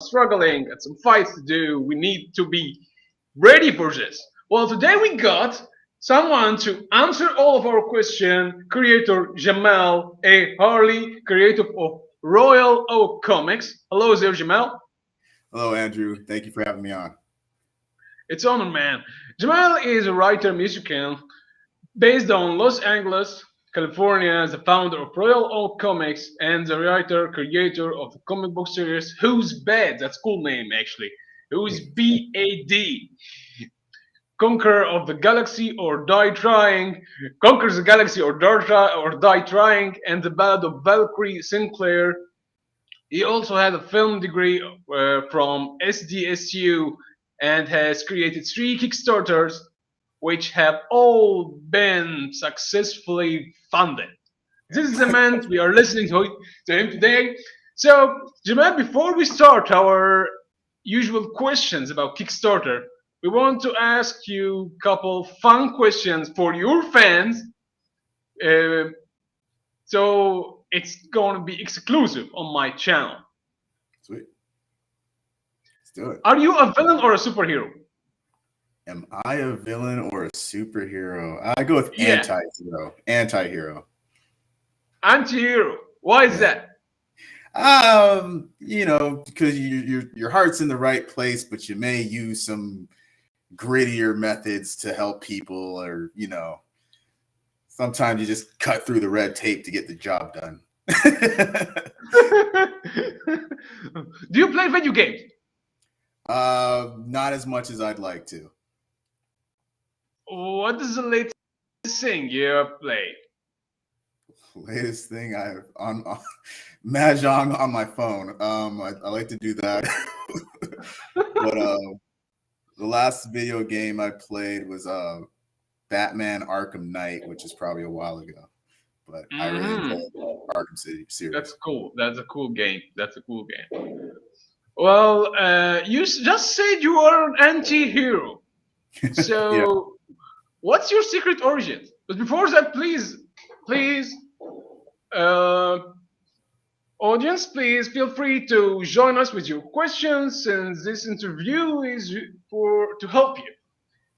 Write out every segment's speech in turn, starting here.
struggling, got some fights to do. We need to be ready for this. Well, today we got someone to answer all of our questions. Creator Jamaal A. Harley, creator of Royal Oak Comics. Hello there, Jamaal. Hello, Andrew. Thank you for having me on. It's honor, man. Jamaal is a writer, musician, based on Los Angeles, California, as the founder of Royal Oak Comics and the writer creator of the comic book series Who's Bad? That's a cool name actually. Who's B.A.D. Conqueror of the Galaxy or Die Trying, Conquers the Galaxy or Die Trying, and the Ballad of Valkyrie Sinclaire. He also had a film degree from SDSU and has created 3 Kickstarters, which have all been successfully funded. This is the man we are listening to him today. So, Jamal, before we start our usual questions about Kickstarter, we want to ask you a couple fun questions for your fans. Uh, so it's going to be exclusive on my channel. Sweet. Let's do it. Are you a villain or a superhero? Am I a villain or a superhero? I go with Yeah, anti-hero. Anti-hero. anti-hero. Why is Yeah. that? Because your heart's in the right place, but you may use some grittier methods to help people, or sometimes you just cut through the red tape to get the job done. Do you play video games? Not as much as I'd like to. What is the latest thing you have played? Latest thing I have on Mahjong on my phone. I like to do that. But the last video game I played was Batman Arkham Knight, which is probably a while ago. But I really enjoy the Arkham City series. That's cool. That's a cool game. That's a cool game. Well, you just said you are an anti-hero. So, Yeah. what's your secret origin? But before that, please, uh, audience, please feel free to join us with your questions, since this interview is to help you.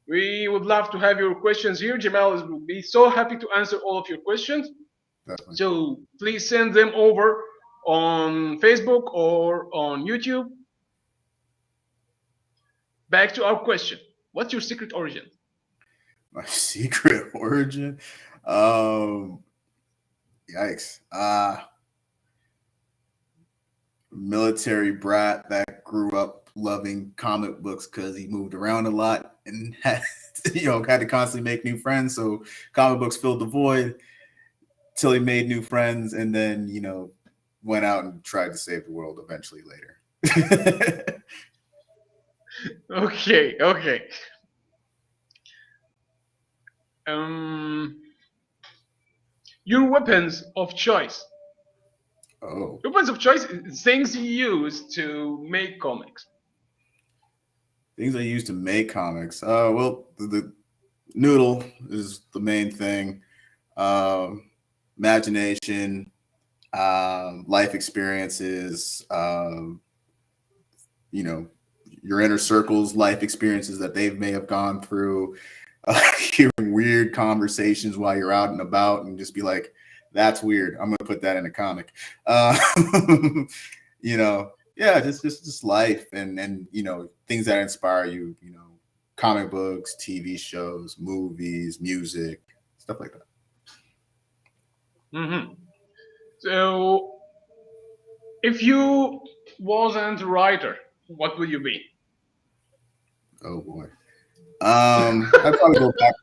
We would love to have your questions here. Jamal will be so happy to answer all of your questions. Definitely. So please send them over on Facebook or on YouTube. Back to our question. What's your secret origin? My secret origin? Yikes. Military brat that grew up loving comic books because he moved around a lot and had to constantly make new friends. So comic books filled the void till he made new friends, and then went out and tried to save the world eventually later. Okay. Um, your weapons of choice. Oh, Weapons of choice is things you use to make comics. things I use to make comics. Well, the noodle is the main thing. Imagination, life experiences, your inner circles, life experiences that they may have gone through, hearing weird conversations while you're out and about, and just be like, that's weird. I'm going to put that in a comic. Yeah, just life and things that inspire you, comic books, TV shows, movies, music, stuff like that. Mm-hmm. So, if you wasn't a writer, what would you be? Oh boy. I'd probably go back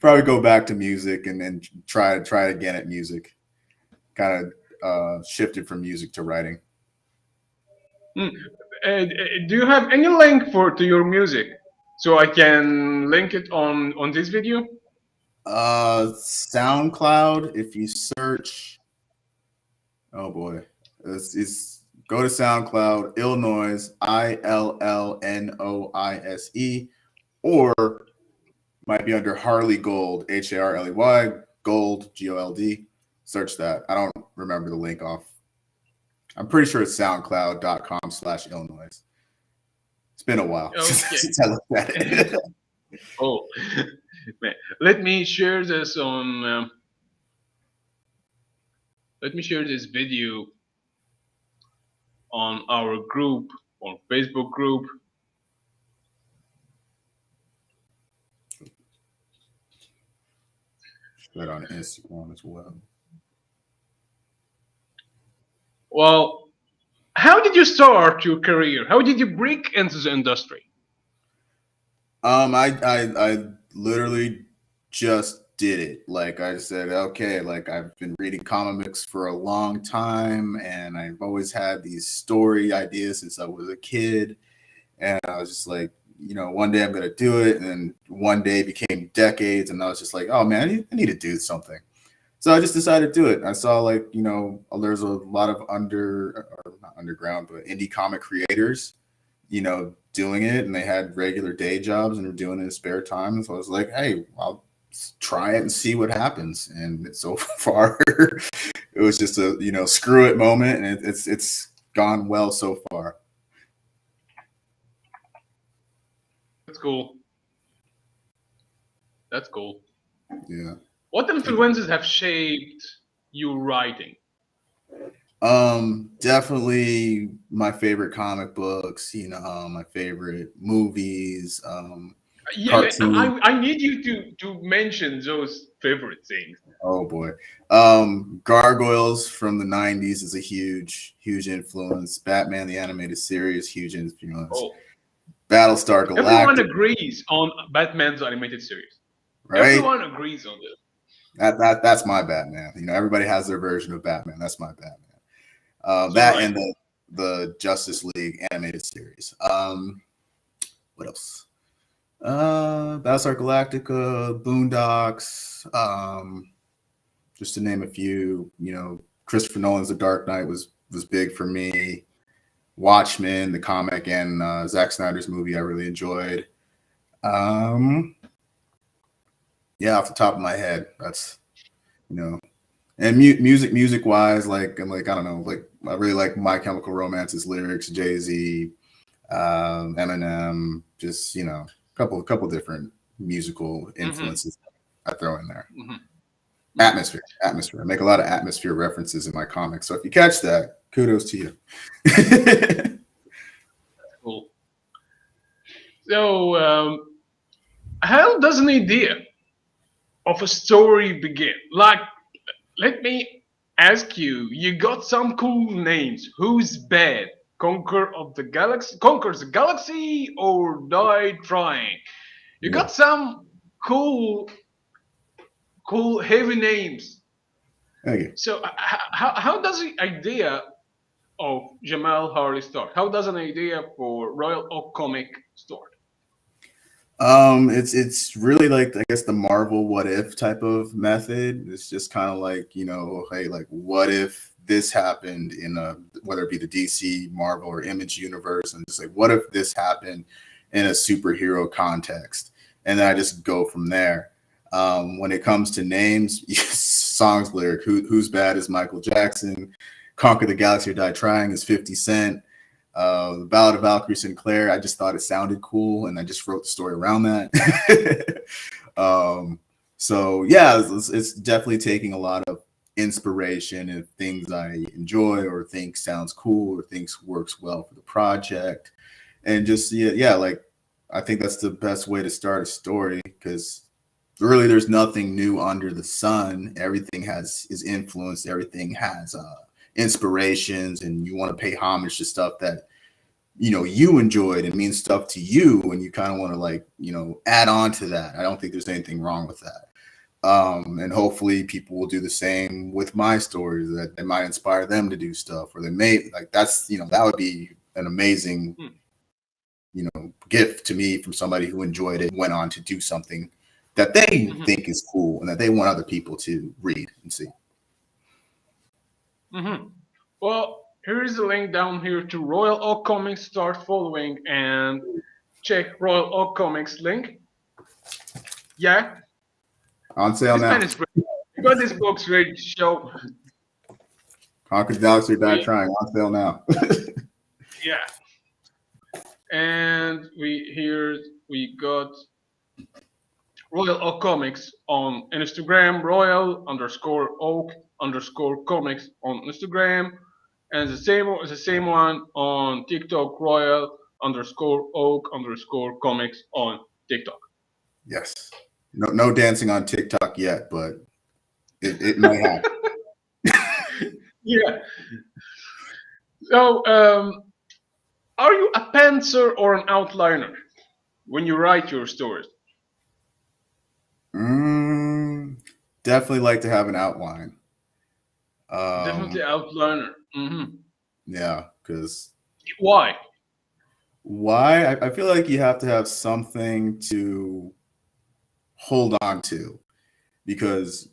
probably go back to music and then try again at music. Kind of shifted from music to writing. Hmm. Do you have any link to your music, so I can link it on this video? SoundCloud, if you search, oh boy, it's go to SoundCloud, Illinois, ILLNOISE, or might be under Harley Gold, HARLEY, Gold, GOLD. Search that. I don't remember the link off I'm pretty sure it's soundcloud.com/Illinois. It's been a while since I looked at it. Oh, man. Let me share this on. Let me share this video on our group, on Facebook group. Share on Instagram as well. Well, how did you start your career? How did you break into the industry? I literally just did it. Like I said, okay, like I've been reading comics for a long time, and I've always had these story ideas since I was a kid. And I was just like, one day I'm gonna do it, and then one day became decades, and I was just like, oh man, I need to do something. So I just decided to do it. I saw there's a lot of not underground, but indie comic creators, doing it, and they had regular day jobs and were doing it in spare time. So I was like, hey, I'll try it and see what happens. And so far, it was just a screw it moment, and it's gone well so far. That's cool. That's cool. Yeah. What influences have shaped your writing? Definitely my favorite comic books, my favorite movies, cartoons. I need you to mention those favorite things. Oh boy. Gargoyles from the 90s is a huge influence. Batman the Animated Series, huge influence. Oh. Battlestar Galactica. Everyone agrees on Batman's animated series. Right? Everyone agrees on this. That's my Batman. Everybody has their version of Batman. That's my Batman. And the Justice League animated series. What else? Battlestar Galactica, Boondocks, just to name a few. Christopher Nolan's The Dark Knight was big for me. Watchmen, the comic, and Zack Snyder's movie I really enjoyed. Yeah, off the top of my head, that's and music wise, I don't know, I really like My Chemical Romance's lyrics, Jay-Z, Eminem, just a couple different musical influences I throw in there. Atmosphere. I make a lot of atmosphere references in my comics, so if you catch that, kudos to you. Cool. So, how does an idea of a story begin? Like, let me ask you, you got some cool names. Who's bad? Conquers the galaxy, or Die Trying? You got some cool heavy names. Thank you. So how does the idea of Jamaal Harley start? How does an idea for Royal Oak Comic start? It's really like, I guess, the Marvel what if type of method. It's just kind of like, hey, like, what if this happened in whether it be the DC, Marvel, or Image universe, and just like, what if this happened in a superhero context? And then I just go from there. When it comes to names, songs lyric, Who's Bad is Michael Jackson, Conquer the Galaxy or Die Trying is 50 Cent. The Ballad of Valkyrie Sinclaire, I just thought it sounded cool, and I just wrote the story around that. So yeah, it's definitely taking a lot of inspiration and things I enjoy or think sounds cool or thinks works well for the project, and just like, I think that's the best way to start a story, because really there's nothing new under the sun. Everything is influenced. Everything has inspirations, and you want to pay homage to stuff that you enjoyed and means stuff to you, and you kind of want to add on to that. I don't think there's anything wrong with that. And hopefully people will do the same with my stories, that it might inspire them to do stuff, or they may that's that would be an amazing gift to me from somebody who enjoyed it and went on to do something that they think is cool and that they want other people to read and see. Well, here is the link down here to Royal Oak Comics. Start following and check Royal Oak Comics link. Yeah. On sale now. This man is great. You got this box ready to show. Conquer the Galaxy or Die We Trying on sale now. yeah, and we got Royal Oak Comics on Instagram, Royal_Oak_Comics on Instagram, and the same one on TikTok, Royal_Oak_Comics on TikTok. Yes. No dancing on TikTok yet, but it might happen. Yeah. So, are you a pantser or an outliner when you write your stories? Definitely like to have an outline. Definitely outliner. Yeah, because Why? why? I feel like you have to have something to hold on to, because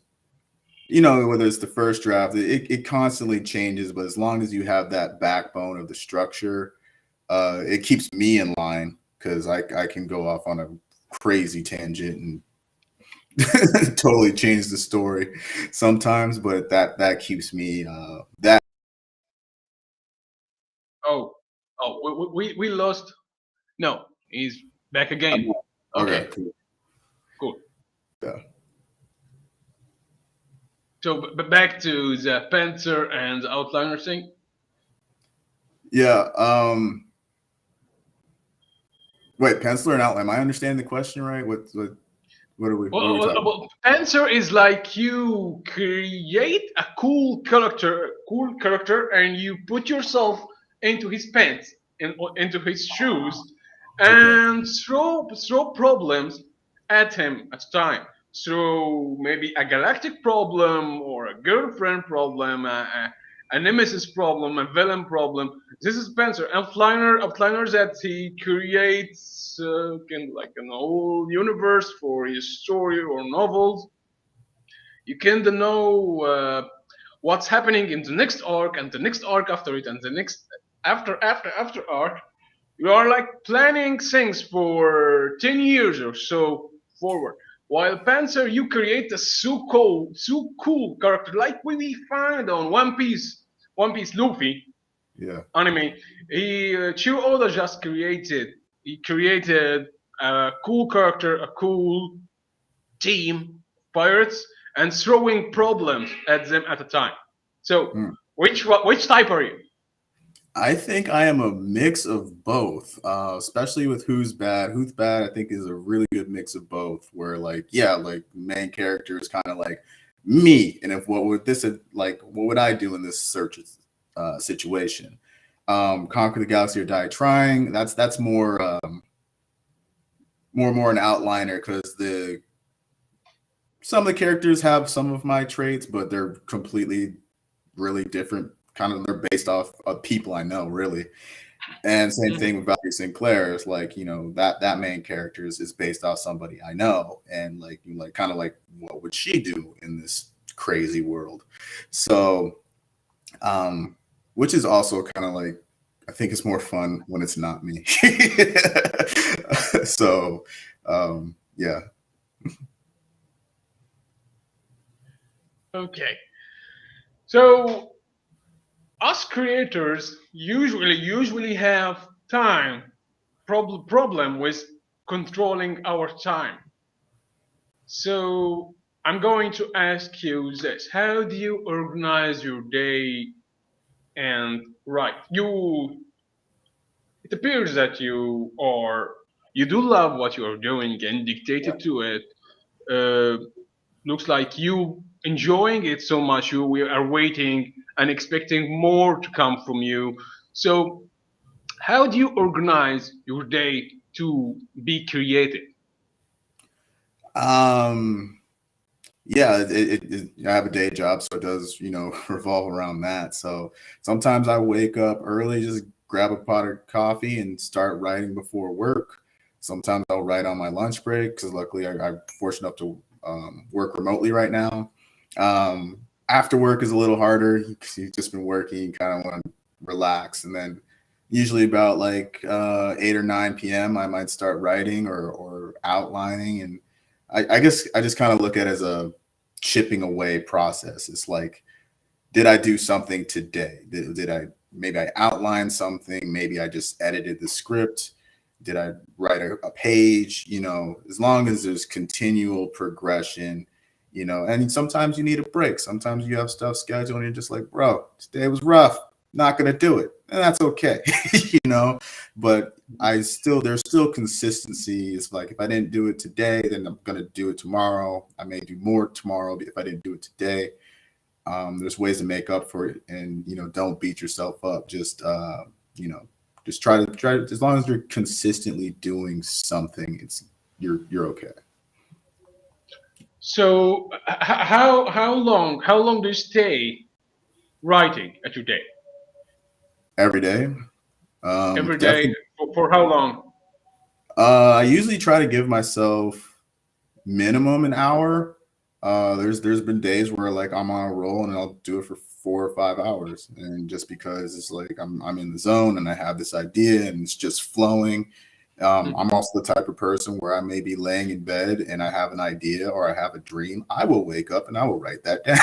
whether it's the first draft, it constantly changes, but as long as you have that backbone of the structure, it keeps me in line, because I can go off on a crazy tangent and totally change the story sometimes, but that keeps me that. Oh, we lost. No, he's back again. Okay, Okay, cool. yeah. So, back to the pantser and the outliner thing. Yeah. Wait, penciler and outline. Am I understanding the question right? What are we talking about? Pantser is like you create a cool character, and you put yourself into his pants, into his shoes, Okay. and throw problems at him at a time. Throw maybe a galactic problem or a girlfriend problem, a nemesis problem, a villain problem. This is Spencer, outliner that he creates like an whole universe for his story or novels. You kind of know what's happening in the next arc and the next arc after it and the next after arc. You are like planning things for 10 years or so forward. While Panzer, you create a so cool character like we find on One Piece Luffy Yeah. anime. Chu Oda just created. He created a cool character, a cool team pirates, and throwing problems at them at a time. So, Hmm. which type are you? I think I am a mix of both, especially with Who's Bad. Who's Bad, I think, is a really good mix of both, where, like, yeah, like, main character is kind of like me. And if what would I do in this situation? Conquer the Galaxy or Die Trying. That's more an outliner, because some of the characters have some of my traits, but they're completely really different. Kind of, they're based off of people I know, really. And same thing with Valkyrie Sinclaire. It's like, that main character is based off somebody I know, and like kind of like, what would she do in this crazy world? So, which is also kind of like, I think it's more fun when it's not me. So, yeah. Okay. So us creators usually have problem with controlling our time. So I'm going to ask you this: how do you organize your day and write? It appears that you do love what you are doing and dictated to it. Uh, Looks like you enjoying it so much. We are waiting and expecting more to come from you. So how do you organize your day to be creative? Um, yeah, I have a day job, so it does, revolve around that. So sometimes I wake up early, just grab a pot of coffee and start writing before work. Sometimes I'll write on my lunch break, because luckily I'm fortunate enough to work remotely right now. After work is a little harder, because you've just been working, you kind of want to relax. And then usually about like 8 or 9 p.m., I might start writing or outlining. And I guess I just kind of look at it as a chipping away process. It's like did I do something today? Did I maybe I outlined something? Maybe I just edited the script. Did I write a page? You know, as long as there's continual progression, you know, and sometimes you need a break. Sometimes you have stuff scheduled and you're just like, bro, today was rough. Not going to do it. And that's okay, you know, but there's still consistency. It's like, if I didn't do it today, then I'm going to do it tomorrow. I may do more tomorrow if I didn't do it today. There's ways to make up for it, and, you know, don't beat yourself up. Just, you know, just try to, as long as you're consistently doing something, you're okay. So how long do you stay writing at your day? Every day. Every day for how long? I usually try to give myself minimum an hour. There's been days where like I'm on a roll and I'll do it for 4 or 5 hours, and just because it's like I'm in the zone and I have this idea and it's just flowing. I'm also the type of person where I may be laying in bed and I have an idea or I have a dream. I will wake up and I will write that down.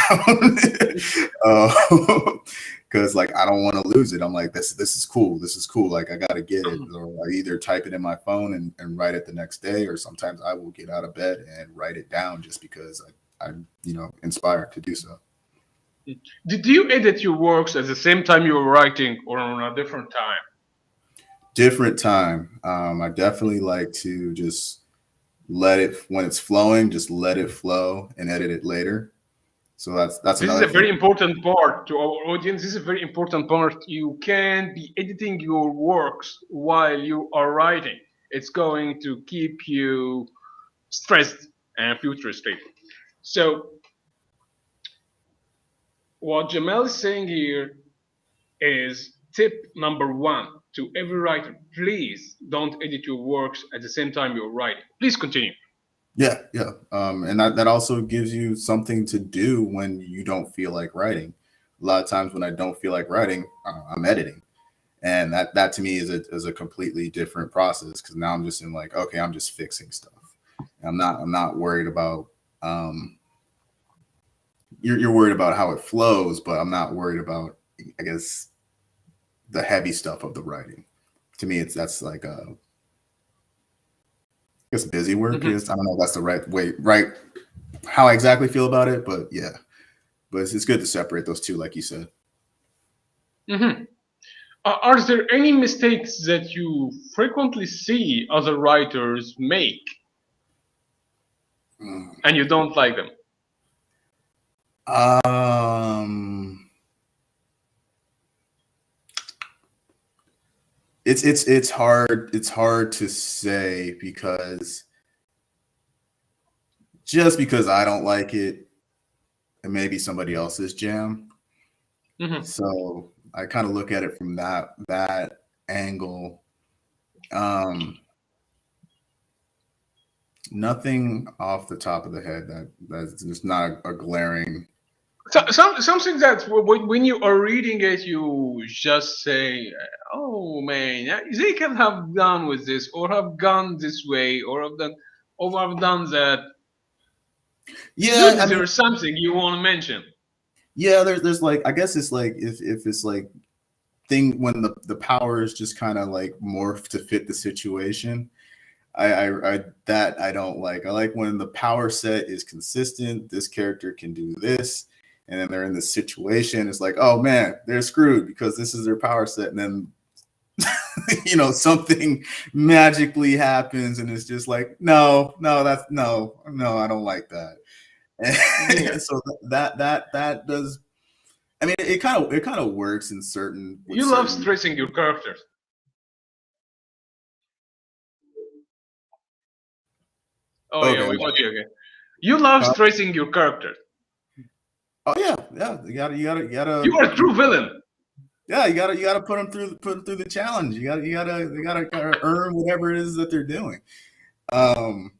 Because like I don't want to lose it. I'm like, this is cool. This is cool. Like I gotta get it. Or I either type it in my phone and write it the next day, or sometimes I will get out of bed and write it down just because I'm you know, inspired to do so. Did you edit your works at the same time you were writing, or on a different time? Different time. I definitely like to just let it, when it's flowing, just let it flow and edit it later. So that's this is a very important part to our audience. This is a very important part. You can be editing your works while you are writing. It's going to keep you stressed and futuristic. So what Jamaal is saying here is tip number 1 to every writer: please don't edit your works at the same time you're writing. Please continue. Yeah. And that also gives you something to do when you don't feel like writing. A lot of times when I don't feel like writing, I'm editing, and that to me is a completely different process, because now I'm just in like, okay, I'm just fixing stuff. I'm not worried about you're worried about how it flows, but I'm not worried about, I guess, the heavy stuff of the writing. To me, that's like I guess busy work is. I don't know if that's the right how I exactly feel about it, but yeah. But it's good to separate those two, like you said. Are there any mistakes that you frequently see other writers make, and you don't like them? It's hard to say, because just because I don't like it, it may be somebody else's jam. So I kind of look at it from that angle. Nothing off the top of the head that's just not a glaring. Something that when you are reading it, you just say, "Oh man, they can have done with this, or have gone this way, or have done that." Yeah, there's something you want to mention. Yeah, there's like, I guess it's like if it's like when the powers just kind of like morph to fit the situation. I don't like. I like when the power set is consistent. This character can do this, and then they're in this situation. It's like, oh man, they're screwed because this is their power set, and then you know, something magically happens, and it's just like, no, I don't like that. And so that does. I mean, it kind of works in certain. You love stressing your characters. Oh okay. Yeah, we got you again. You love stressing your characters. Oh yeah. You gotta. You are a true villain. Yeah, you gotta put them through the challenge. You gotta earn whatever it is that they're doing. But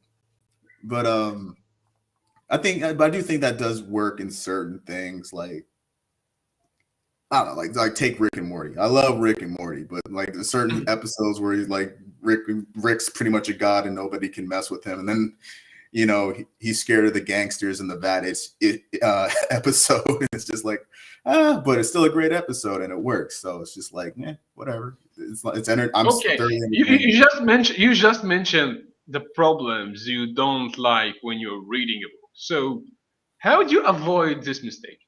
I do think that does work in certain things. Like, I don't know, like take Rick and Morty. I love Rick and Morty, but like there's certain episodes where he's like Rick's pretty much a god and nobody can mess with him, and then you know, he's scared of the gangsters in the episode. It's just like, but it's still a great episode and it works. So it's just like, whatever. I'm Okay, thoroughly you, entertained. you just mentioned the problems you don't like when you're reading a book. So how do you avoid this mistake?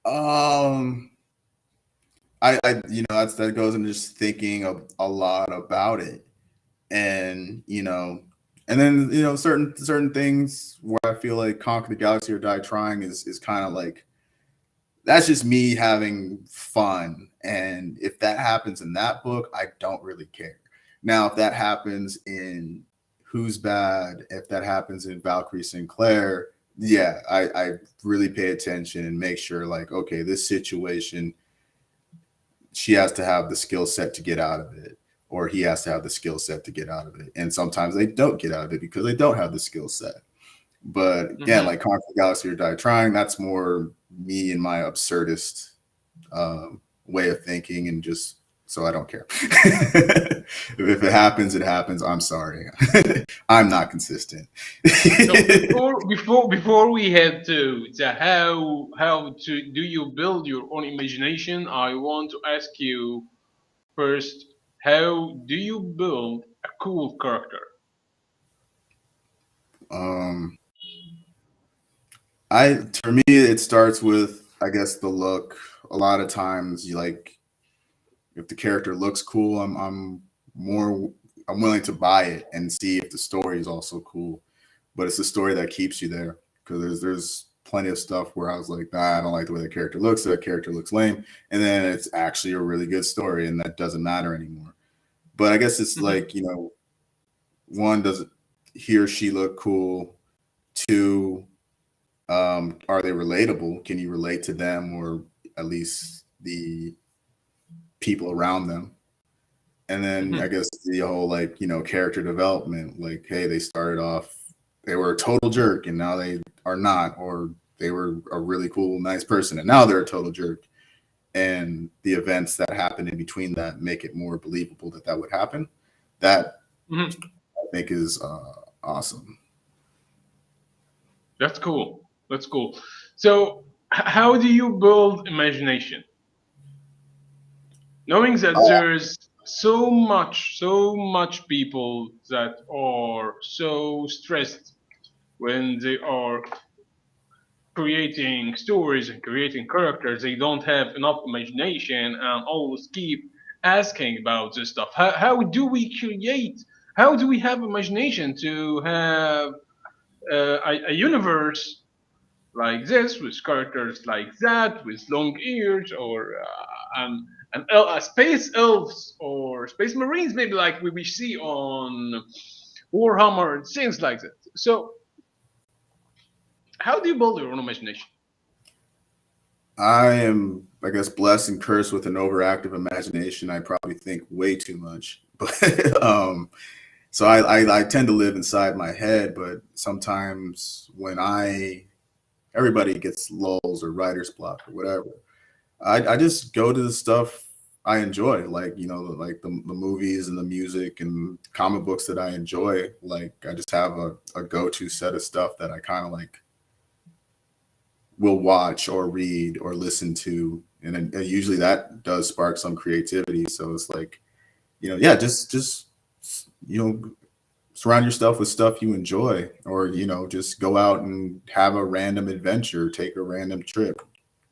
You know, that goes into just thinking a lot about it, and and then certain things where I feel like Conquer the Galaxy or Die Trying is kind of like, that's just me having fun, and if that happens in that book, I don't really care. Now, if that happens in Who's Bad, if that happens in Valkyrie Sinclaire, yeah, I really pay attention and make sure, like, okay, this situation, she has to have the skill set to get out of it, or he has to have the skill set to get out of it. And sometimes they don't get out of it because they don't have the skill set. But again, like Conquer the Galaxy or Die Trying, that's more me and my absurdist way of thinking, and just so I don't care. If it happens, it happens. I'm sorry. I'm not consistent. So before we head to how to do you build your own imagination, I want to ask you first, how do you build a cool character? For me, it starts with, I guess, the look. A lot of times, if the character looks cool, I'm willing to buy it and see if the story is also cool. But it's the story that keeps you there, because there's plenty of stuff where I was like, nah, I don't like the way the character looks. That character looks lame, and then it's actually a really good story, and that doesn't matter anymore. But I guess it's like, one, does he or she look cool? Two, are they relatable? Can you relate to them, or at least the people around them? And then I guess the whole, like, character development, like, hey, they started off, they were a total jerk and now they are not, or they were a really cool, nice person and now they're a total jerk. And the events that happen in between that make it more believable that would happen. That I think is awesome. That's cool. That's cool. So how do you build imagination? Knowing that there's so much people that are so stressed when they are creating stories and creating characters, they don't have enough imagination and always keep asking about this stuff. How do we create? How do we have imagination to have a universe like this with characters like that with long ears, or space elves or space marines, maybe like we see on Warhammer and things like that? So how do you build your own imagination? I am, I guess, blessed and cursed with an overactive imagination. I probably think way too much, but so I tend to live inside my head. But sometimes when everybody gets lulls or writer's block or whatever, I just go to the stuff I enjoy, like, like the movies and the music and comic books that I enjoy. Like, I just have a go-to set of stuff that I kind of like will watch or read or listen to, and usually that does spark some creativity. So it's like, just surround yourself with stuff you enjoy, or just go out and have a random adventure, take a random trip,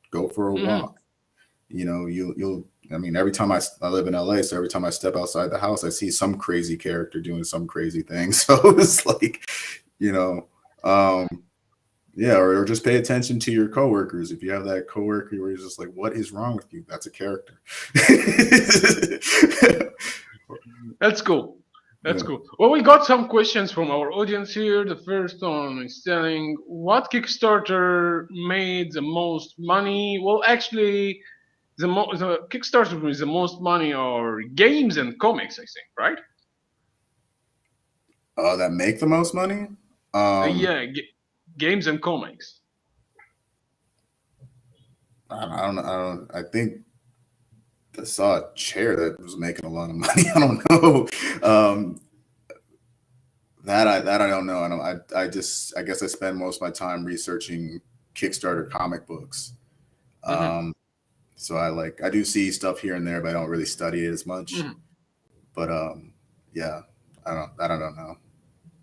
go for a walk. You'll I mean, every time I live in LA, so every time I step outside the house, I see some crazy character doing some crazy thing. So it's like, yeah, or just pay attention to your coworkers. If you have that coworker where you're just like, what is wrong with you? That's a character. That's cool. That's cool. Well, we got some questions from our audience here. The first one is telling, what Kickstarter made the most money? Well, actually, the Kickstarter with the most money are games and comics, I think, right? That make the most money? Yeah, games and comics. I don't know. I think I saw a chair that was making a lot of money. I don't know. That I don't know. I guess I spend most of my time researching Kickstarter comic books. Mm-hmm. So I do see stuff here and there, but I don't really study it as much. Mm-hmm. But yeah, I don't know.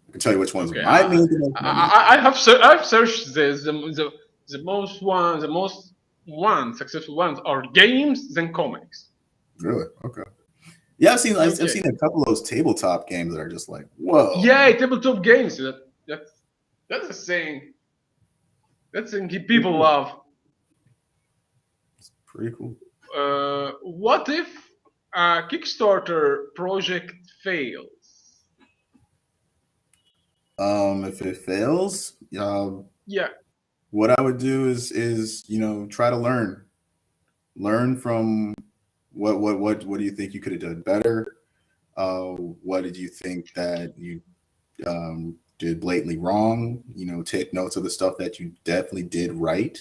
I can tell you which ones Okay. might make the most money. I've searched this. The most successful ones are games than comics. Really? Okay. Yeah, I've Okay. seen a couple of those tabletop games that are just like, whoa. Yeah, tabletop games. That's a saying. That's a thing people love. It's pretty cool. What if a Kickstarter project fails? If it fails, Yeah. what I would do is try to learn from what do you think you could have done better? What did you think that you did blatantly wrong? Take notes of the stuff that you definitely did right,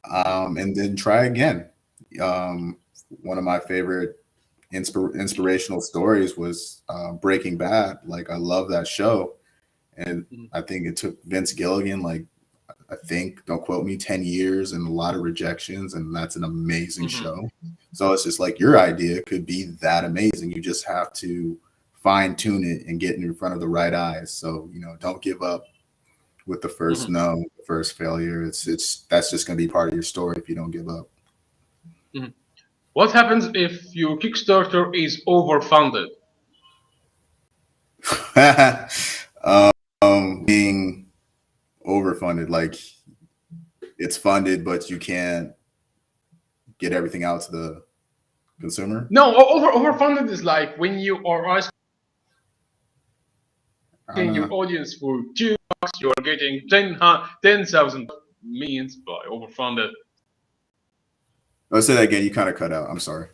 and then try again. One of my favorite inspirational stories was Breaking Bad. Like, I love that show, and I think it took Vince Gilligan, like, I think, don't quote me, 10 years and a lot of rejections, and that's an amazing show. So it's just like, your idea could be that amazing. You just have to fine tune it and get in front of the right eyes. So, don't give up with the first no, the first failure. It's that's just going to be part of your story if you don't give up. What happens if your Kickstarter is overfunded? Being overfunded, like, it's funded, but you can't get everything out to the consumer. No, overfunded is like when you are asking your audience for $2, you are getting 10,000 means by overfunded. Let's say that again. You kind of cut out. I'm sorry.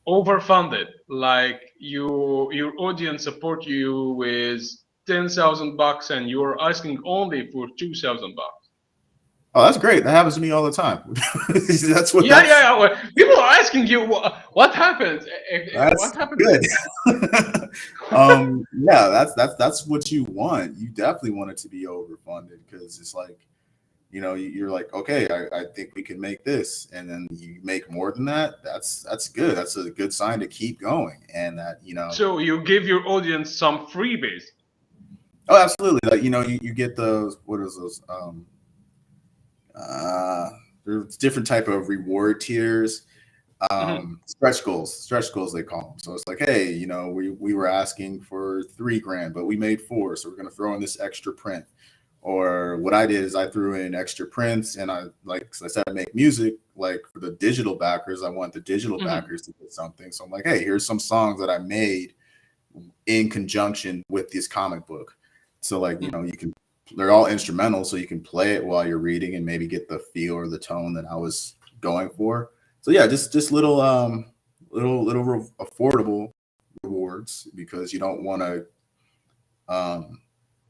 Overfunded, like your audience support you with $10,000 and you are asking only for $2,000. Oh, that's great. That happens to me all the time. That's what. Yeah. Well, people are asking you what happened. That's what happened? Good. Yeah, that's what you want. You definitely want it to be overfunded, because it's like, you're like, okay, I think we can make this, and then you make more than that. That's good. That's a good sign to keep going, and that So you give your audience some freebies. Oh, absolutely. Like, you get those. What is those? There's different type of reward tiers. Stretch goals they call them. So it's like, hey, we were asking for $3,000, but we made 4, so we're going to throw in this extra print. Or what I did is I threw in extra prints, and I said, I make music. Like, for the digital backers, I want the digital backers to get something. So I'm like, hey, here's some songs that I made in conjunction with this comic book. So, like, they're all instrumental, so you can play it while you're reading and maybe get the feel or the tone that I was going for. So yeah, just little affordable rewards, because you don't want to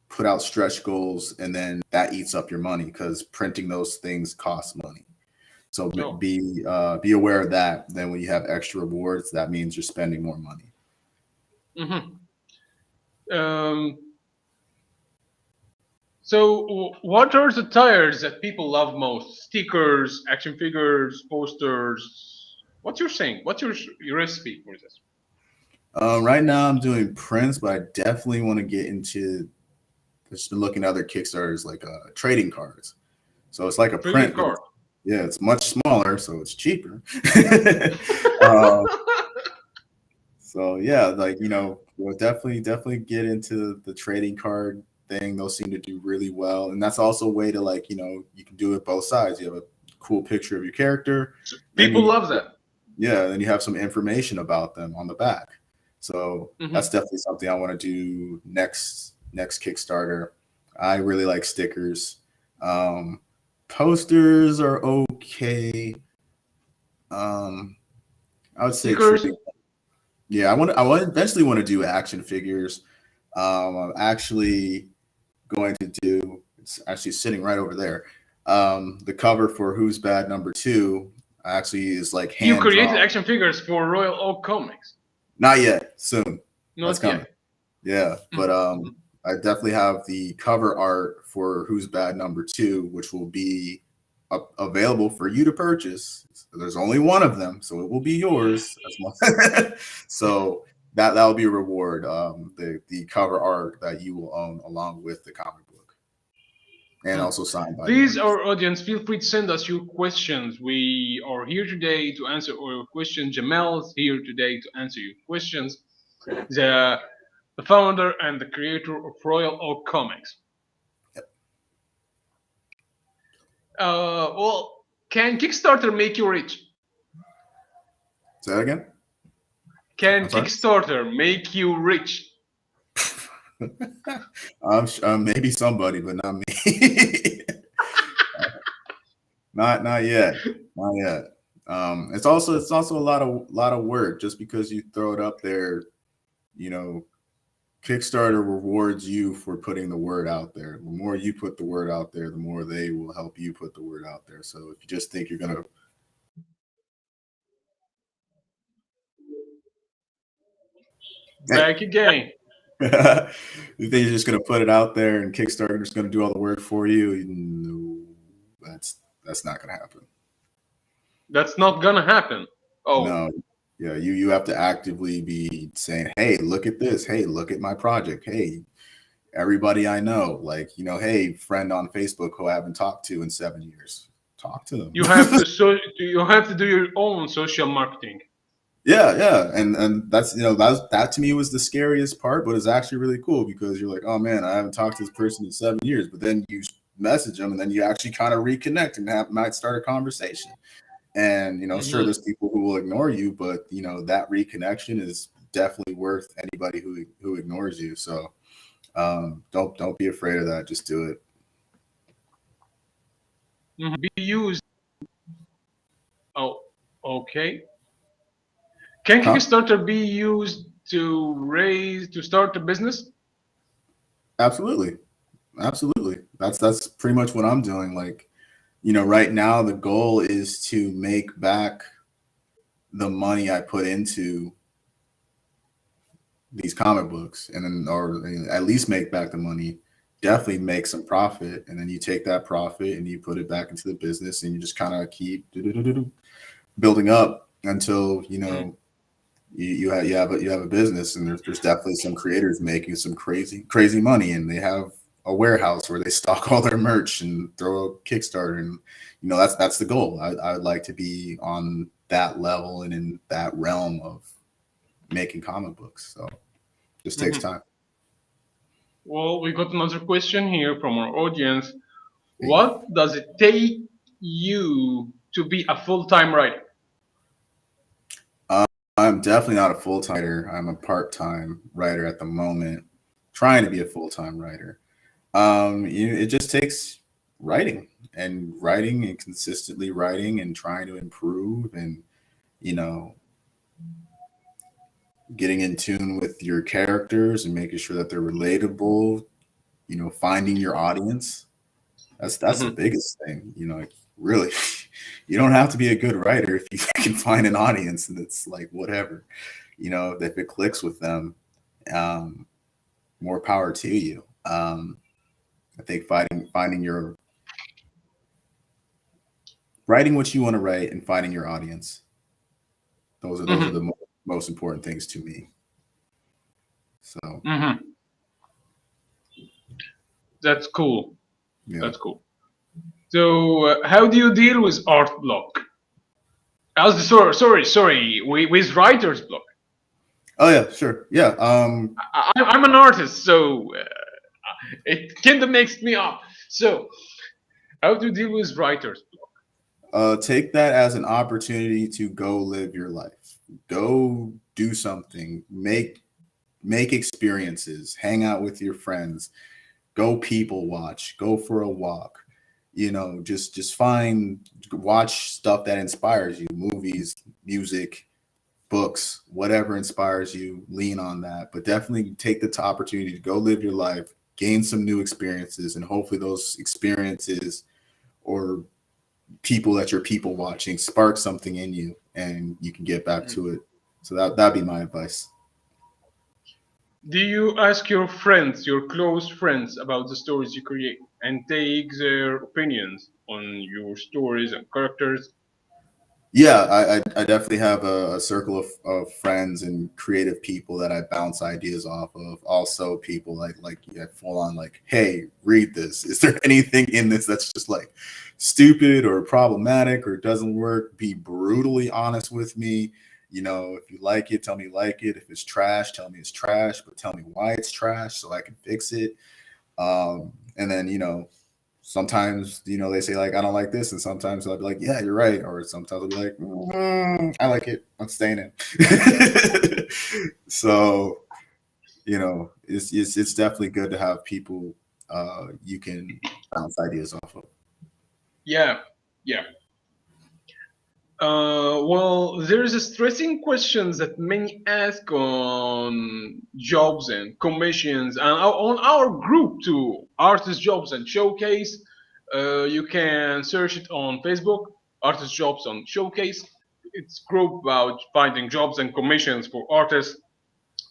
put out stretch goals and then that eats up your money, because printing those things costs money. So be aware of that. Then when you have extra rewards, that means you're spending more money. So what are the tires that people love most? Stickers, action figures, posters. What's your saying? What's your recipe for this? Right now I'm doing prints, but I definitely want to get into just looking at other Kickstarters, like trading cards. So it's like a print card. Yeah, it's much smaller, so it's cheaper. So yeah, like, we'll definitely get into the trading card thing. Those seem to do really well, and that's also a way to, like, you can do it both sides. You have a cool picture of your character. People love that. Yeah, then you have some information about them on the back. So that's definitely something I want to do next Kickstarter. I really like stickers. Posters are okay. I would say stickers. Yeah, I eventually want to do action figures. I'm actually going to do, it's actually sitting right over there. The cover for Who's Bad #2 actually is like hand You created drawn. action figures for Royal Oak Comics? Not yet. Soon. Not yet. Yeah, but I definitely have the cover art for Who's Bad #2, which will be available for you to purchase. There's only one of them, so it will be yours. So that'll be a reward. The cover art that you will own along with the comic book, and also signed by the Please, artist. our audience, feel free to send us your questions. We are here today to answer all your questions. Jamal is here today to answer your questions. The, the founder and the creator of Royal Oak Comics. Well, can Kickstarter make you rich? Say that again. Can I'm sorry? Kickstarter make you rich? Maybe somebody, but not me. Not yet. Not yet. It's also a lot of work. Just because you throw it up there, you know, Kickstarter rewards you for putting the word out there. The more you put the word out there, the more they will help you put the word out there. So if you just think you're gonna Back again. you think you're just gonna put it out there and Kickstarter is gonna do all the work for you, no, that's not gonna happen. That's not gonna happen. Oh, No, yeah, you have to actively be saying, hey, look at this, hey, look at my project, hey, everybody I know, like, hey, friend on Facebook who I haven't talked to in 7 years, talk to them. you have to you have to do your own social marketing. Yeah, and that's that to me was the scariest part, but it's actually really cool because you're like, oh man, I haven't talked to this person in 7 years, but then you message them and then you actually kind of reconnect and might start a conversation. And sure, there's people who will ignore you, but that reconnection is definitely worth anybody who ignores you. So don't be afraid of that. Just do it. Be used. Oh, okay. Can Huh? Kickstarter be used to start a business? Absolutely. That's pretty much what I'm doing. Like, right now the goal is to make back the money I put into these comic books, and then or at least make back the money, definitely make some profit, and then you take that profit and you put it back into the business, and you just kind of keep building up until you have a business. And there's definitely some creators making some crazy money, and they have a warehouse where they stock all their merch and throw a Kickstarter, and that's the goal. I would like to be on that level and in that realm of making comic books. So just takes time. Well, we got another question here from our audience. What does it take you to be a full-time writer? I'm definitely not a full-time writer. I'm a part-time writer at the moment, trying to be a full-time writer. It just takes writing and consistently writing and trying to improve, and getting in tune with your characters and making sure that they're relatable, finding your audience. That's the biggest thing, like, really. You don't have to be a good writer if you can find an audience, and it's like, whatever, if it clicks with them, more power to you. I think finding your writing what you want to write and finding your audience. Those are the most important things to me. So That's cool. yeah. That's cool. So, how do you deal with art block? Sorry, with writer's block. Oh yeah, sure. Yeah. I'm an artist, so it kind of makes me up. So, how do you deal with writer's block? Take that as an opportunity to go live your life. Go do something. Make experiences. Hang out with your friends. Go people watch. Go for a walk. Just watch stuff that inspires you. Movies, music, books, whatever inspires you, lean on that. But definitely take the opportunity to go live your life, gain some new experiences, and hopefully those experiences or people that you're people watching spark something in you, and you can get back to it. So that'd be my advice. Do you ask your friends, your close friends, about the stories you create and take their opinions on your stories and characters? Yeah, I definitely have a circle of friends and creative people that I bounce ideas off of. Also, people like yeah, full on like, hey, read this. Is there anything in this that's just like stupid or problematic or doesn't work? Be brutally honest with me. You know, if you like it, tell me you like it. If it's trash, tell me it's trash, but tell me why it's trash so I can fix it. And then, sometimes, they say like, I don't like this. And sometimes I'll be like, yeah, you're right. Or sometimes I'll be like, I like it. I'm staying in. So, it's definitely good to have people you can bounce ideas off of. Yeah, yeah. Well, there is a stressing questions that many ask on jobs and commissions, and on our group too, artist jobs and showcase. You can search it on Facebook, artist jobs on showcase. It's group about finding jobs and commissions for artists,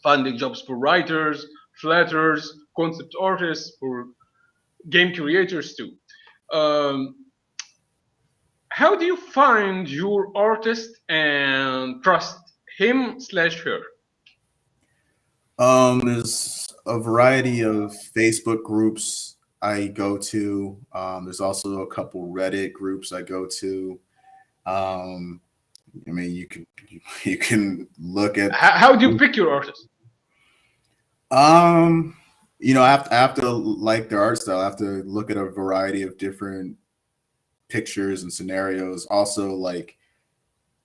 finding jobs for writers, flatters, concept artists, for game creators too. Um, how do you find your artist and trust him/her? There's a variety of Facebook groups I go to. There's also a couple Reddit groups I go to. Um, I mean, you can look at How do you pick your artist? um, I have to like their art style. I have to look at a variety of different pictures and scenarios. Also, like,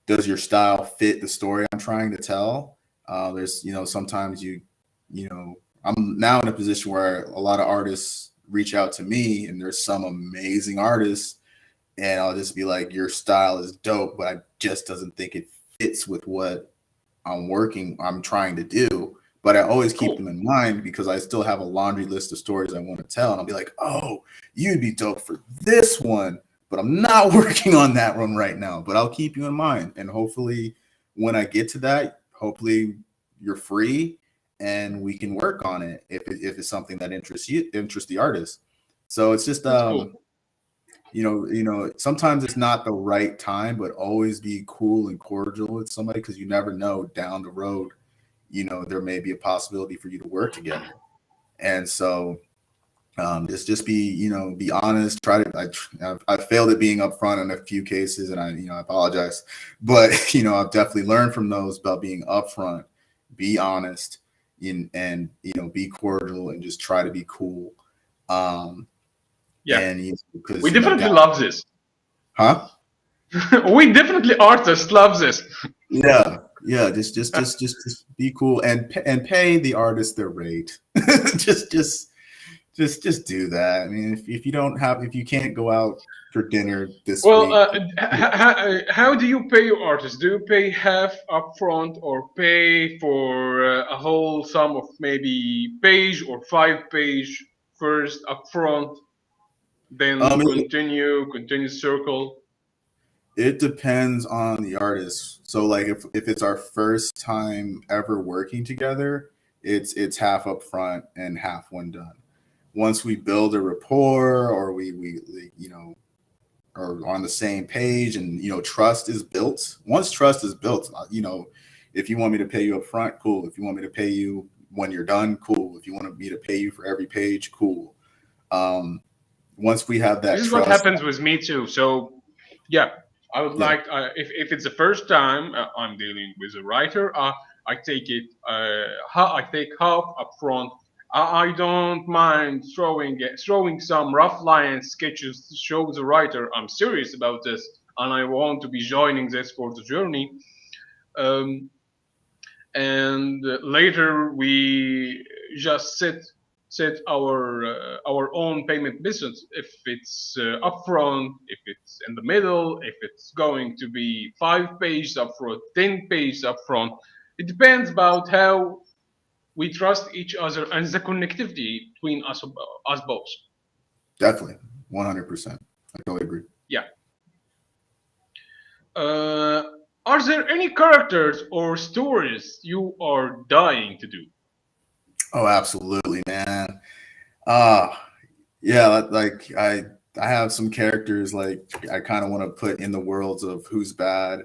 does your style fit the story I'm trying to tell? There's, sometimes I'm now in a position where a lot of artists reach out to me, and there's some amazing artists, and I'll just be like, your style is dope, but I just doesn't think it fits with what I'm trying to do. But I always keep Cool. them in mind because I still have a laundry list of stories I want to tell. And I'll be like, oh, you'd be dope for this one, but I'm not working on that one right now. But I'll keep you in mind. And hopefully when I get to that, hopefully you're free and we can work on it if it's something that interests the artist. So it's just That's cool. sometimes it's not the right time, but always be cool and cordial with somebody because you never know down the road, there may be a possibility for you to work together. And so just be honest. Try to. I failed at being upfront in a few cases, and I apologize, but I've definitely learned from those about being upfront, be honest, and be cordial, and just try to be cool. Um, Yeah, and we because definitely love this. huh? We definitely artists love this. Yeah. Just be cool and pay the artist their rate. just do that. I mean, if you can't go out for dinner this Well, week, how do you pay your artist? Do you pay half upfront or pay for a whole sum of maybe page or 5 page first upfront, then it, continue circle? it depends on the artist. So like if it's our first time ever working together, it's half up front and half when done. Once we build a rapport or we are on the same page and trust is built. Once trust is built, if you want me to pay you up front, cool. If you want me to pay you when you're done, cool. If you want me to pay you for every page, cool. um Once we have This that is what trust, happens with me too. So, yeah, I would yeah, like if it's the first time I'm dealing with a writer, I take it I take half upfront. I don't mind throwing some rough line sketches to show the writer I'm serious about this and I want to be joining this for the journey. Um, and later we just set our own payment methods. If it's upfront, if it's in the middle, if it's going to be 5 pages upfront, 10 pages upfront. It depends about how we trust each other and the connectivity between us both. definitely 100%. I totally agree. Yeah. Uh, are there any characters or stories you are dying to do? Oh, absolutely, man. Uh yeah, like I have some characters like I kind of want to put in the worlds of Who's Bad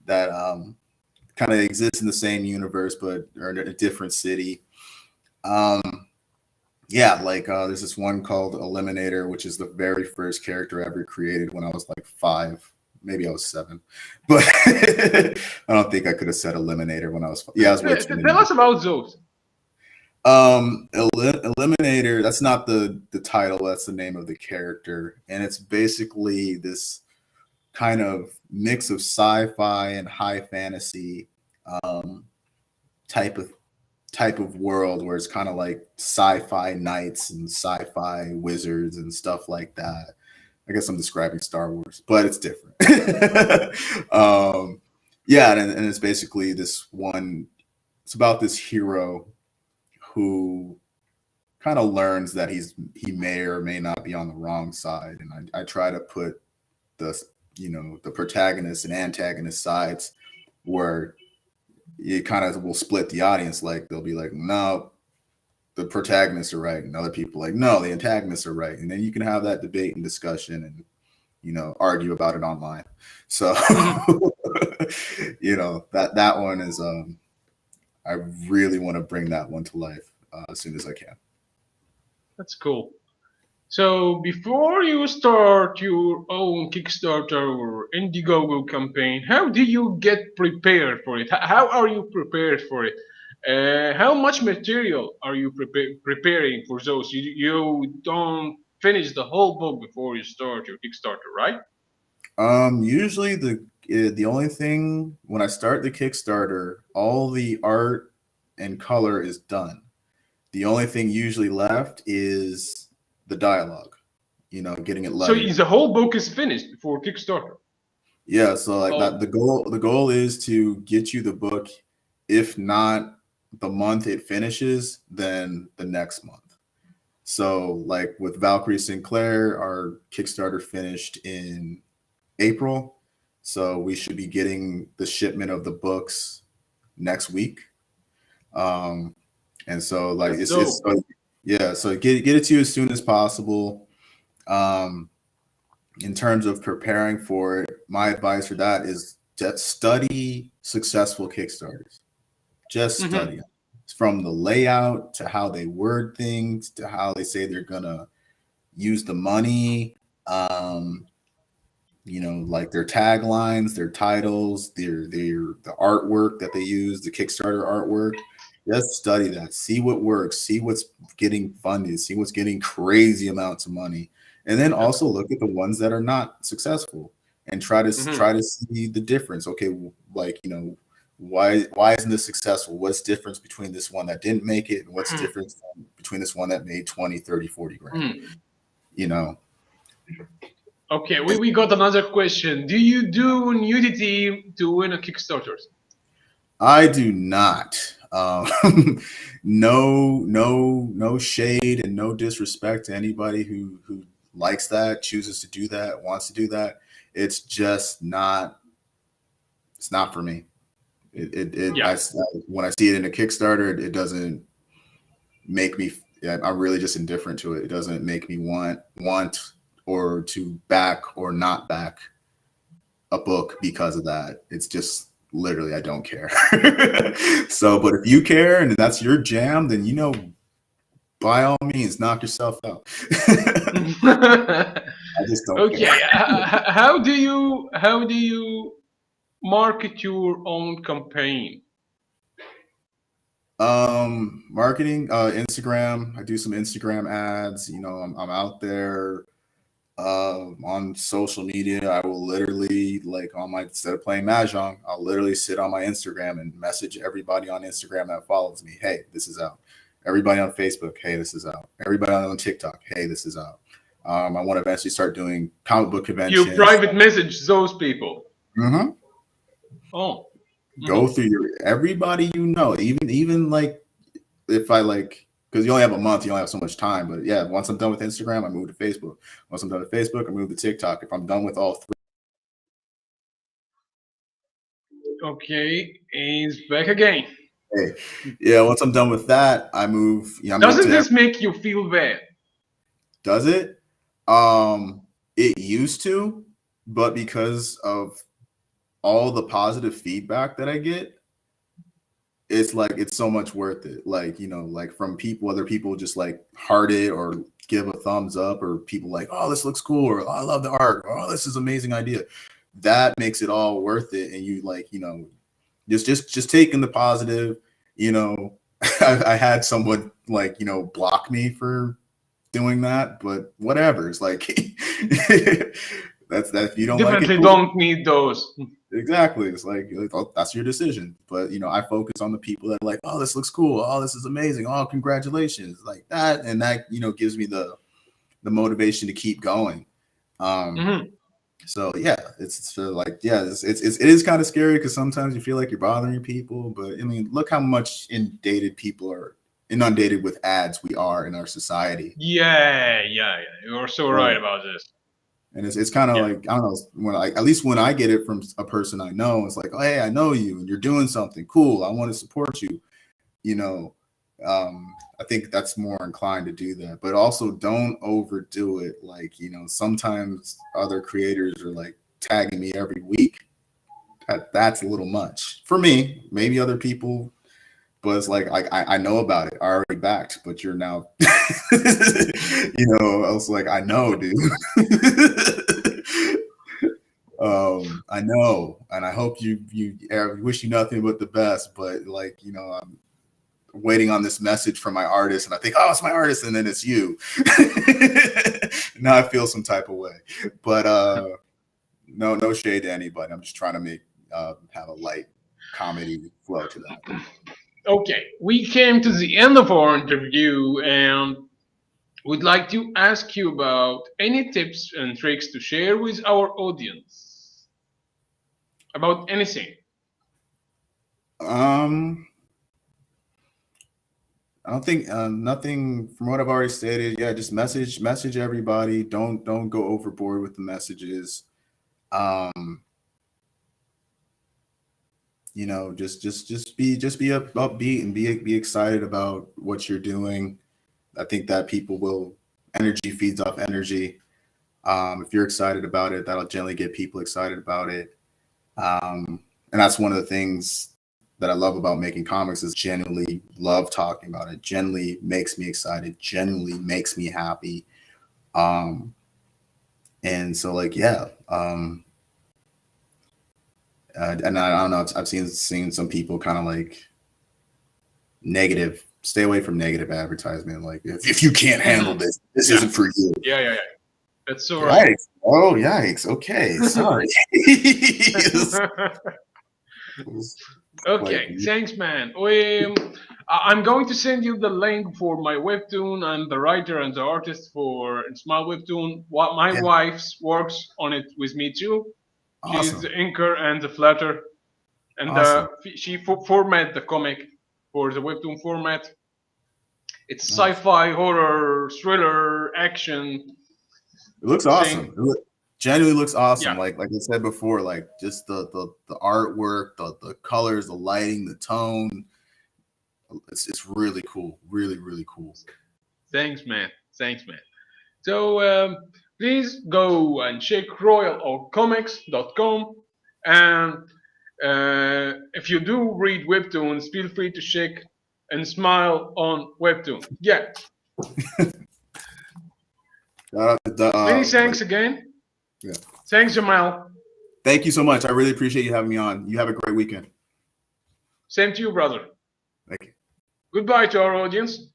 that kind of exist in the same universe but are in a different city. Um yeah, like there's this one called Eliminator, which is the very first character I ever created when I was like 5. Maybe I was 7, but I don't think I could have said Eliminator when I was 5. Yeah, I was way too Tell young. us about those. Eliminator, that's not the title, that's the name of the character, and it's basically this kind of mix of sci-fi and high fantasy um, type of world where it's kind of like sci-fi knights and sci-fi wizards and stuff like that. I guess I'm describing Star Wars, but it's different. Yeah, and it's basically this one. It's about this hero who kind of learns that he may or may not be on the wrong side, and I try to put the the protagonist and antagonist sides where it kind of will split the audience. Like they'll be like, no, the protagonists are right, and other people like, no, the antagonists are right, and then you can have that debate and discussion and argue about it online. So that one is I really want to bring that one to life as soon as I can. That's cool. So before you start your own Kickstarter or Indiegogo campaign, how do you get prepared for it? How are you prepared for it? How much material are you preparing for those? You don't finish the whole book before you start your Kickstarter, right? Usually the only thing when I start the Kickstarter, all the art and color is done. The only thing usually left is the dialogue, getting it So lettered. the whole book is finished before Kickstarter. Yeah, so like that Oh, the goal is to get you the book, if not the month it finishes, then the next month. So like with Valkyrie Sinclaire, our Kickstarter finished in April. So we should be getting the shipment of the books next week. Um, and so like that's it's dope. yeah, so get it to you as soon as possible. Um, in terms of preparing for it, my advice for that is to study successful Kickstarters. Just Hmm. study them. From the layout to how they word things to how they say they're gonna use the money. Um, like their taglines, their titles, the artwork that they use, the Kickstarter artwork. Just study that, see what works, see what's getting funded, see what's getting crazy amounts of money, and then That's also cool. look at the ones that are not successful and try to see the difference. Okay, like why isn't this successful? What's difference between this one that didn't make it and what's Hmm. difference between this one that made 20, 30, 40 grand? Hmm. You know, Okay, we got another question. Do you do nudity to win a Kickstarter? I do not. No shade and no disrespect to anybody who likes that, chooses to do that, wants to do that. It's just not. It's not for me. Yeah. When I see it in a Kickstarter, it doesn't make me. I'm really just indifferent to it. It doesn't make me want or to back or not back a book because of that. It's just literally I don't care. So, but if you care and that's your jam, then by all means, knock yourself out. I just don't care. Okay. How do you market your own campaign? Marketing, Instagram. I do some Instagram ads. I'm out there on social media. I will literally like instead of playing mahjong, I'll literally sit on my Instagram and message everybody on Instagram that follows me. Hey, this is out. Everybody on Facebook. Hey, this is out. Everybody on TikTok. Hey, this is out. I want to eventually start doing comic book You conventions. private message those people. Hmm. Oh. Go Hmm. through everybody even like if I like because you only have a month, you only have so much time. But yeah, once I'm done with Instagram, I move to Facebook. Once I'm done with Facebook, I move to TikTok. If I'm done with all three. Okay, he's back again. Hey, yeah, once I'm done with that, I move. Yeah, I'm Doesn't into this make you feel bad? Does it? It used to, but because of all the positive feedback that I get, it's like it's so much worth it. Like, like from people, other people just like heart it or give a thumbs up, or people like, oh, this looks cool, or oh, I love the art, or oh, this is amazing idea. That makes it all worth it. And you like, just taking the positive, I had someone like, block me for doing that, but whatever. It's like that's that. If you don't like it, Definitely cool. don't need those. Exactly. It's like, oh, that's your decision. But I focus on the people that are like, oh, this looks cool. Oh, this is amazing. Oh, congratulations, like that, and that gives me the motivation to keep going. So yeah, it's sort of like, yeah, it is kind of scary because sometimes you feel like you're bothering people. But I mean, look how much inundated with ads we are in our society. Yeah. You're so right about this. And it's kind of like, I don't know, at least when I get it from a person I know, it's like, oh, hey, I know you and you're doing something cool. I want to support you. I think that's more inclined to do that, but also don't overdo it. Like, sometimes other creators are like tagging me every week. That's a little much for me. Maybe other people, but it's like I know about it. I already backed, but you're now, I was like, I know, dude. I know, and I hope you wish you nothing but the best. But like, I'm waiting on this message from my artist, and I think, oh, it's my artist, and then it's you. Now I feel some type of way, but no shade to anybody. I'm just trying to make have a light comedy flow to that. Okay, we came to the end of our interview and would like to ask you about any tips and tricks to share with our audience about anything. I don't think nothing from what I've already stated. Yeah, just message everybody. Don't go overboard with the messages. Just be upbeat and be excited about what you're doing. I think that energy feeds off energy. If you're excited about it, that'll generally get people excited about it. And that's one of the things that I love about making comics is genuinely love talking about it. Genuinely makes me excited. Genuinely makes me happy. And so like, yeah. And I don't know. I've seen some people kind of like negative. Stay away from negative advertisement. Like if you can't handle this isn't for you. Yeah. That's so right. Yikes. Oh, yikes. Okay, sorry. Okay, thanks, man. I'm going to send you the link for my webtoon and the writer and the artist for Small Webtoon. My wife works on it with me too. Awesome. She's the inker and the flatter, and she format the comic for the webtoon format. It's sci-fi, horror, thriller, action. It looks awesome. It genuinely looks awesome. Yeah. Like I said before, like just the artwork, the colors, the lighting, the tone. It's really cool. Really, really cool. Thanks, man. So please go and check royalorcomics.com, and if you do read webtoons, feel free to check and smile on webtoon. Yeah. Many thanks again. Yeah. Thanks, Jamaal. Thank you so much. I really appreciate you having me on. You have a great weekend. Same to you, brother. Thank you. Goodbye to our audience.